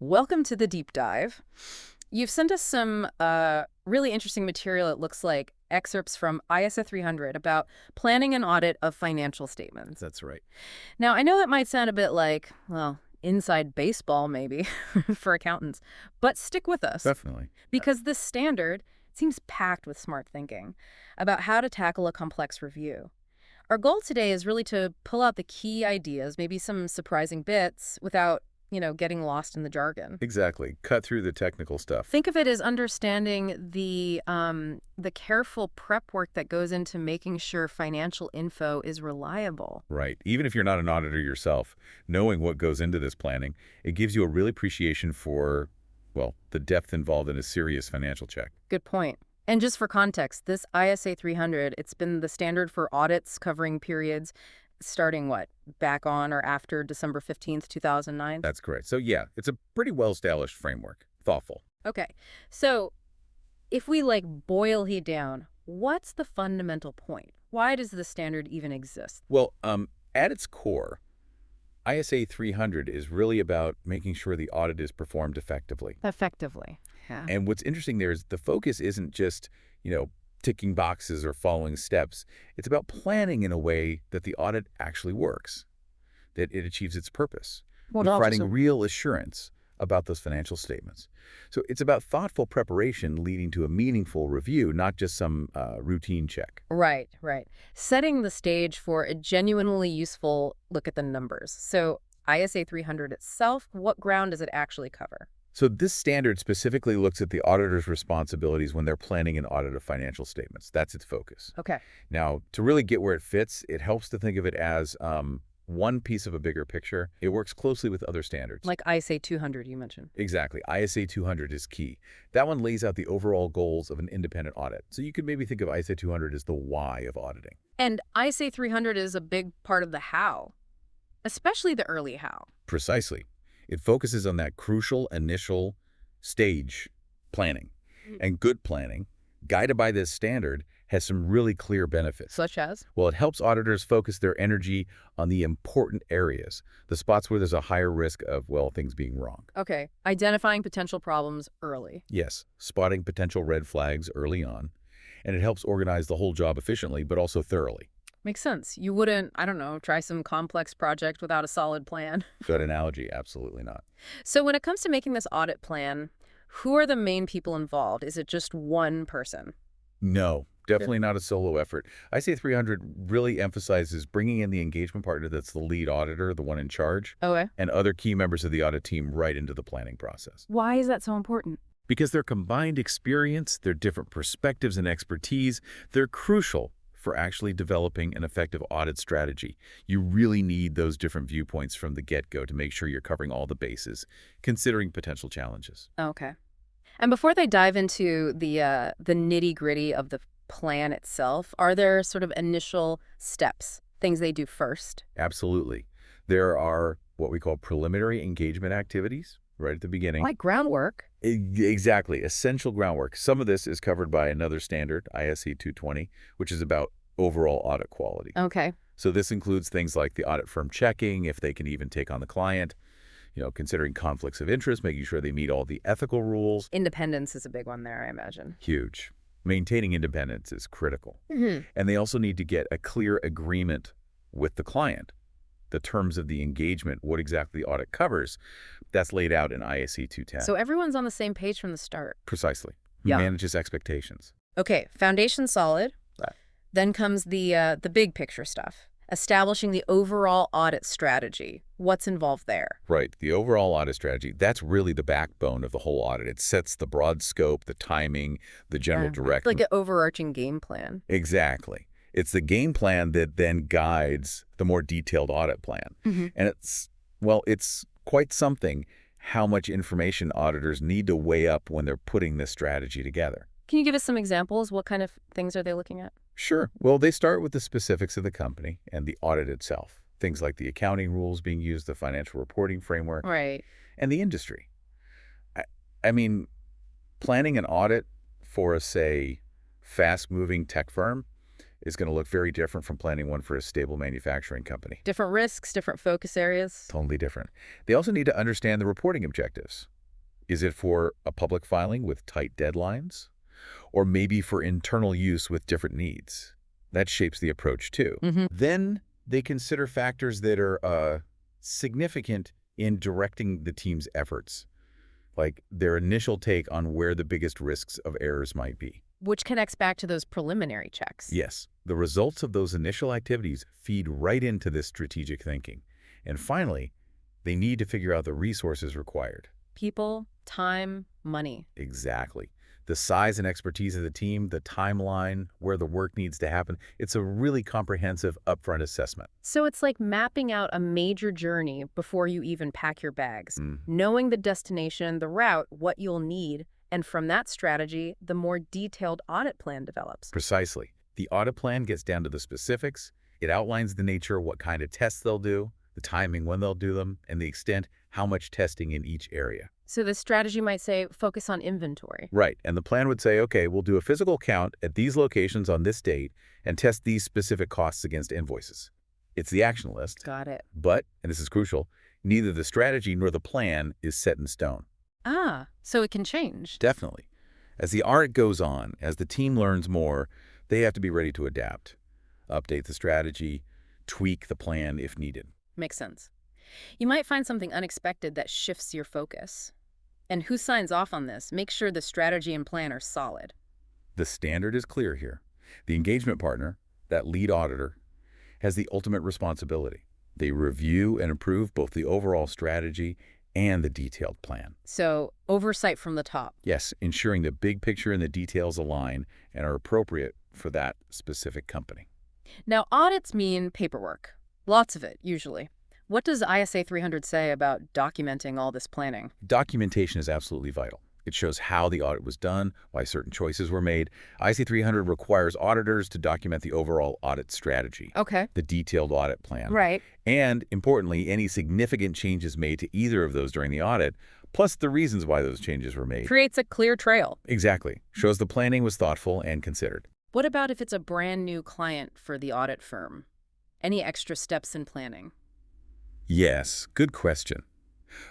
Welcome to the deep dive. You've sent us some really interesting material, it looks like, excerpts from ISO 300 about planning and audit of financial statements. That's right. Now, I know that might sound a bit like, well, inside baseball maybe for accountants, but stick with us Definitely. because this standard seems packed with smart thinking about how to tackle a complex review. Our goal today is really to pull out the key ideas, maybe some surprising bits, without, getting lost in the jargon. Exactly. Cut through the technical stuff. Think of it as understanding the careful prep work that goes into making sure financial info is reliable. Right. Even if you're not an auditor yourself, knowing what goes into this planning, it gives you a real appreciation for, well, the depth involved in a serious financial check. Good point. And just for context, this ISA 300, it's been the standard for audits covering periods starting what, back on or after December 15th, 2009? That's correct. So yeah, it's a pretty well-established framework. Thoughtful. Okay. So if we boil it down, what's the fundamental point? Why does the standard even exist? Well, at its core, ISA 300 is really about making sure the audit is performed effectively. Effectively. Yeah. And what's interesting there is the focus isn't just, ticking boxes or following steps. It's about planning in a way that the audit actually works, that it achieves its purpose, Well, providing real assurance about those financial statements. So it's about thoughtful preparation leading to a meaningful review, not just some routine check. Right, right. Setting the stage for a genuinely useful look at the numbers. So ISA 300 itself, what ground does it actually cover? So this standard specifically looks at the auditor's responsibilities when they're planning an audit of financial statements. That's its focus. Okay. Now, to really get where it fits, it helps to think of it as one piece of a bigger picture. It works closely with other standards. Like ISA 200 you mentioned. Exactly. ISA 200 is key. That one lays out the overall goals of an independent audit. So you could maybe think of ISA 200 as the why of auditing. And ISA 300 is a big part of the how, especially the early how. Precisely. It focuses on that crucial initial stage planning. And good planning, guided by this standard, has some really clear benefits. Such as? Well, it helps auditors focus their energy on the important areas, the spots where there's a higher risk of, well, things being wrong. Okay. Identifying potential problems early. Yes, spotting potential red flags early on. And it helps organize the whole job efficiently, but also thoroughly. Makes sense. You wouldn't, I don't know, try some complex project without a solid plan. Good analogy, absolutely not. So when it comes to making this audit plan, who are the main people involved? Is it just one person? No, definitely not a solo effort. ISA 300 really emphasizes bringing in the engagement partner that's the lead auditor, the one in charge, Okay. and other key members of the audit team right into the planning process. Why is that so important? Because their combined experience, their different perspectives and expertise, they're crucial for actually developing an effective audit strategy. You really need those different viewpoints from the get-go to make sure you're covering all the bases, considering potential challenges. Okay. And before they dive into the nitty-gritty of the plan itself, are there sort of initial steps, things they do first? Absolutely. There are what we call preliminary engagement activities right at the beginning. Like groundwork. Exactly. Essential groundwork. Some of this is covered by another standard, ISE 220, which is about overall audit quality. Okay. So this includes things like the audit firm checking if they can even take on the client, considering conflicts of interest, making sure they meet all the ethical rules. Independence is a big one there, I imagine. Huge. Maintaining independence is critical. Mm-hmm. And they also need to get a clear agreement with the client. The terms of the engagement, what exactly the audit covers, that's laid out in ISE 210. So everyone's on the same page from the start. Precisely. Yeah. Manages expectations. Okay, foundation solid. Right. Then comes the big picture stuff. Establishing the overall audit strategy. What's involved there? Right. The overall audit strategy, that's really the backbone of the whole audit. It sets the broad scope, the timing, the general direction. Like an overarching game plan. Exactly. It's the game plan that then guides the more detailed audit plan. Mm-hmm. And it's quite something how much information auditors need to weigh up when they're putting this strategy together. Can you give us some examples? What kind of things are they looking at? Sure. Well, they start with the specifics of the company and the audit itself. Things like the accounting rules being used, the financial reporting framework, Right. and the industry. I mean, planning an audit for a, say, fast-moving tech firm is going to look very different from planning one for a stable manufacturing company. Different risks, different focus areas. Totally different. They also need to understand the reporting objectives. Is it for a public filing with tight deadlines? Or maybe for internal use with different needs? That shapes the approach too. Hmm. Then they consider factors that are significant in directing the team's efforts, like their initial take on where the biggest risks of errors might be. Which connects back to those preliminary checks. Yes, the results of those initial activities feed right into this strategic thinking. And finally, they need to figure out the resources required. People, time, money. Exactly. The size and expertise of the team, the timeline, where the work needs to happen. It's a really comprehensive upfront assessment. So it's like mapping out a major journey before you even pack your bags, Mm, knowing the destination, the route, what you'll need, and from that strategy, the more detailed audit plan develops. precisely. The audit plan gets down to the specifics. It outlines the nature, what kind of tests they'll do, the timing when they'll do them, and the extent, how much testing in each area. So the strategy might say focus on inventory. Right, and the plan would say, okay, we'll do a physical count at these locations on this date and test these specific costs against invoices. It's the action list, Got it. but, and this is crucial, neither the strategy nor the plan is set in stone. Ah, so it can change. Definitely. As the art goes on, as the team learns more, they have to be ready to adapt, update the strategy, tweak the plan if needed. Makes sense. You might find something unexpected that shifts your focus. And who signs off on this? Make sure the strategy and plan are solid. The standard is clear here. The engagement partner, that lead auditor, has the ultimate responsibility. They review and approve both the overall strategy and the detailed plan. So oversight from the top. Yes, ensuring the big picture and the details align and are appropriate for that specific company. Now, audits mean paperwork. Lots of it, usually. What does ISA 300 say about documenting all this planning? Documentation is absolutely vital. It shows how the audit was done, why certain choices were made. IC 300 requires auditors to document the overall audit strategy, Okay. the detailed audit plan, Right. and, importantly, any significant changes made to either of those during the audit, plus the reasons why those changes were made. Creates a clear trail. Exactly. Shows the planning was thoughtful and considered. What about if it's a brand new client for the audit firm? Any extra steps in planning? Yes, good question.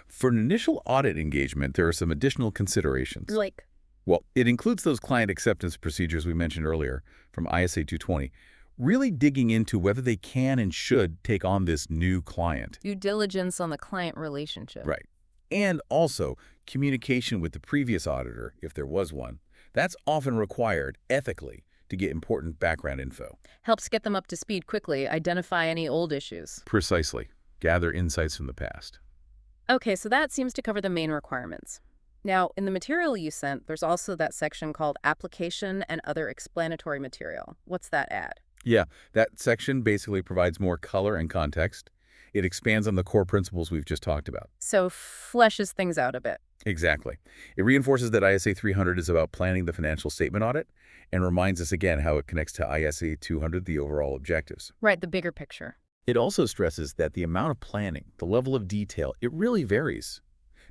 For an initial audit engagement, there are some additional considerations. Like, Well, it includes those client acceptance procedures we mentioned earlier from ISA 220, really digging into whether they can and should take on this new client. due diligence on the client relationship. Right. And also communication with the previous auditor, if there was one. That's often required ethically to get important background info. Helps get them up to speed quickly, identify any old issues. Precisely. Gather insights from the past. Okay, so that seems to cover the main requirements. Now, in the material you sent, there's also that section called Application and Other Explanatory Material. What's that add? Yeah, that section basically provides more color and context. It expands on the core principles we've just talked about. So fleshes things out a bit. Exactly. It reinforces that ISA 300 is about planning the financial statement audit and reminds us again how it connects to ISA 200, the overall objectives. Right, the bigger picture. It also stresses that the amount of planning, the level of detail, it really varies.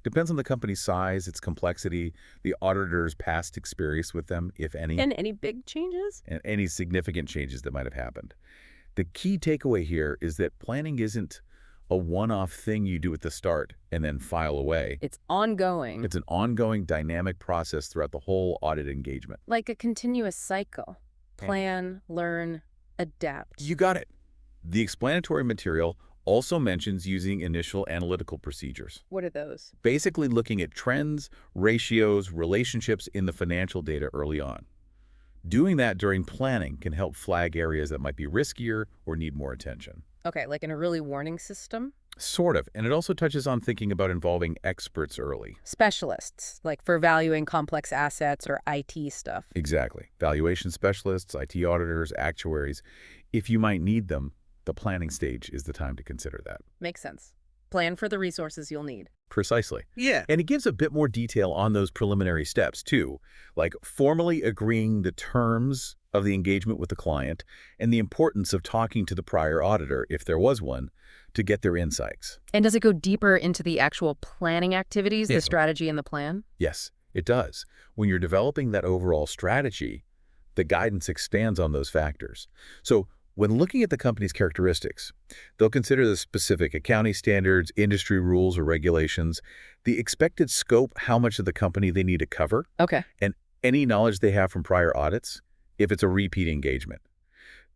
Depends on the company's size, its complexity, the auditor's past experience with them, if any, And any big changes? and any significant changes that might have happened. The key takeaway here is that planning isn't a one-off thing you do at the start and then file away. It's ongoing. It's an ongoing dynamic process throughout the whole audit engagement. Like a continuous cycle. Plan, learn, adapt. You got it. The explanatory material also mentions using initial analytical procedures, What are those? basically looking at trends, ratios, relationships in the financial data early on. Doing that during planning can help flag areas that might be riskier or need more attention. Okay, like in a early warning system? Sort of, and it also touches on thinking about involving experts early. Specialists, like for valuing complex assets or IT stuff. Exactly. Valuation specialists, IT auditors, actuaries. If you might need them, the planning stage is the time to consider that. Makes sense. Plan for the resources you'll need. Precisely. Yeah. And it gives a bit more detail on those preliminary steps, too, like formally agreeing the terms of the engagement with the client and the importance of talking to the prior auditor, if there was one, to get their insights. And does it go deeper into the actual planning activities, Yeah. the strategy and the plan? Yes, it does. When you're developing that overall strategy, the guidance expands on those factors. So When looking at the company's characteristics, they'll consider the specific accounting standards, industry rules or regulations, the expected scope, how much of the company they need to cover, Okay. and any knowledge they have from prior audits, if it's a repeat engagement.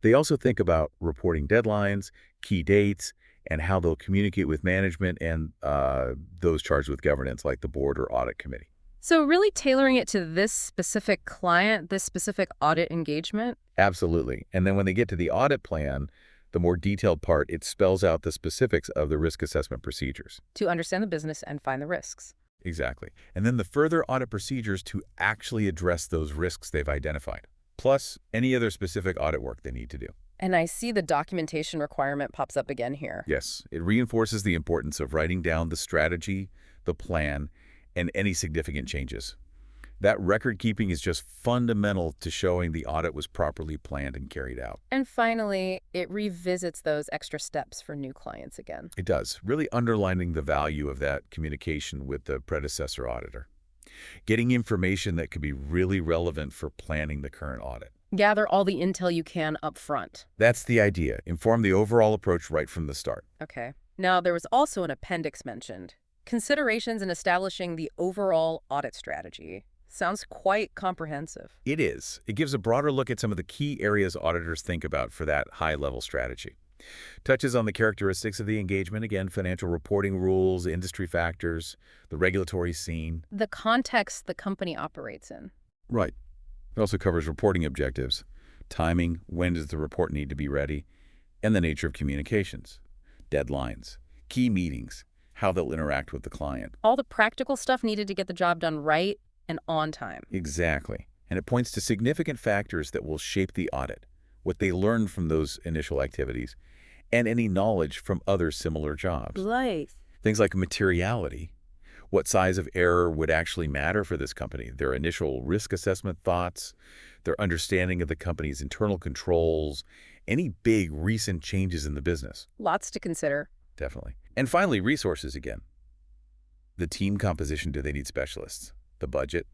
They also think about reporting deadlines, key dates, and how they'll communicate with management and those charged with governance, like the board or audit committee. So really tailoring it to this specific client, this specific audit engagement? Absolutely. And then when they get to the audit plan, the more detailed part, it spells out the specifics of the risk assessment procedures. To understand the business and find the risks. Exactly. And then the further audit procedures to actually address those risks they've identified, plus any other specific audit work they need to do. And I see the documentation requirement pops up again here. Yes, it reinforces the importance of writing down the strategy, the plan, and any significant changes. That record keeping is just fundamental to showing the audit was properly planned and carried out. And finally, it revisits those extra steps for new clients again. It does, really underlining the value of that communication with the predecessor auditor. Getting information that could be really relevant for planning the current audit. Gather all the intel you can up front. That's the idea. Inform the overall approach right from the start. Okay. Now, there was also an appendix mentioned. Considerations in establishing the overall audit strategy. Sounds quite comprehensive. It is. It gives a broader look at some of the key areas auditors think about for that high-level strategy. Touches on the characteristics of the engagement, again, financial reporting rules, industry factors, the regulatory scene. The context the company operates in. Right. It also covers reporting objectives, timing, when does the report need to be ready, and the nature of communications, deadlines, key meetings, how they'll interact with the client. All the practical stuff needed to get the job done right and on time. Exactly. And it points to significant factors that will shape the audit, what they learned from those initial activities, and any knowledge from other similar jobs. Right. Things like materiality, what size of error would actually matter for this company, their initial risk assessment thoughts, their understanding of the company's internal controls, any big recent changes in the business. Lots to consider. Definitely. And finally, resources again. The team composition, do they need specialists? The budget,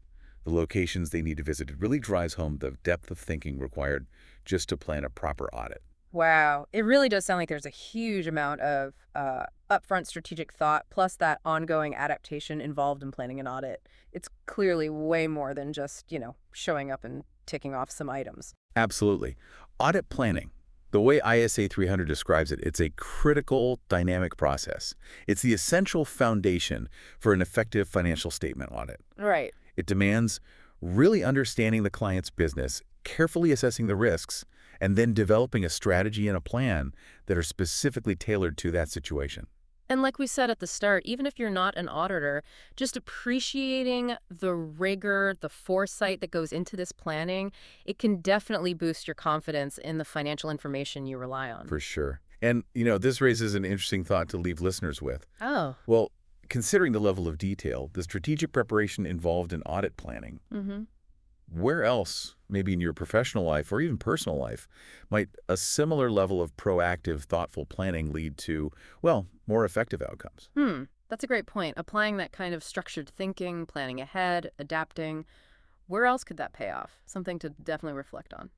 the locations they need to visit. It really drives home the depth of thinking required just to plan a proper audit. Wow. It really does sound like there's a huge amount of upfront strategic thought, plus that ongoing adaptation involved in planning an audit. It's clearly way more than just, showing up and ticking off some items. Absolutely. Audit planning, the way ISA 300 describes it, it's a critical, dynamic process. It's the essential foundation for an effective financial statement audit. Right. It demands really understanding the client's business, carefully assessing the risks, and then developing a strategy and a plan that are specifically tailored to that situation. And like we said at the start, even if you're not an auditor, just appreciating the rigor, the foresight that goes into this planning, it can definitely boost your confidence in the financial information you rely on. For sure. And, this raises an interesting thought to leave listeners with. Oh. Well, considering the level of detail, the strategic preparation involved in audit planning, where else, maybe in your professional life or even personal life, might a similar level of proactive, thoughtful planning lead to, well, more effective outcomes? That's a great point. Applying that kind of structured thinking, planning ahead, adapting. Where else could that pay off? Something to definitely reflect on.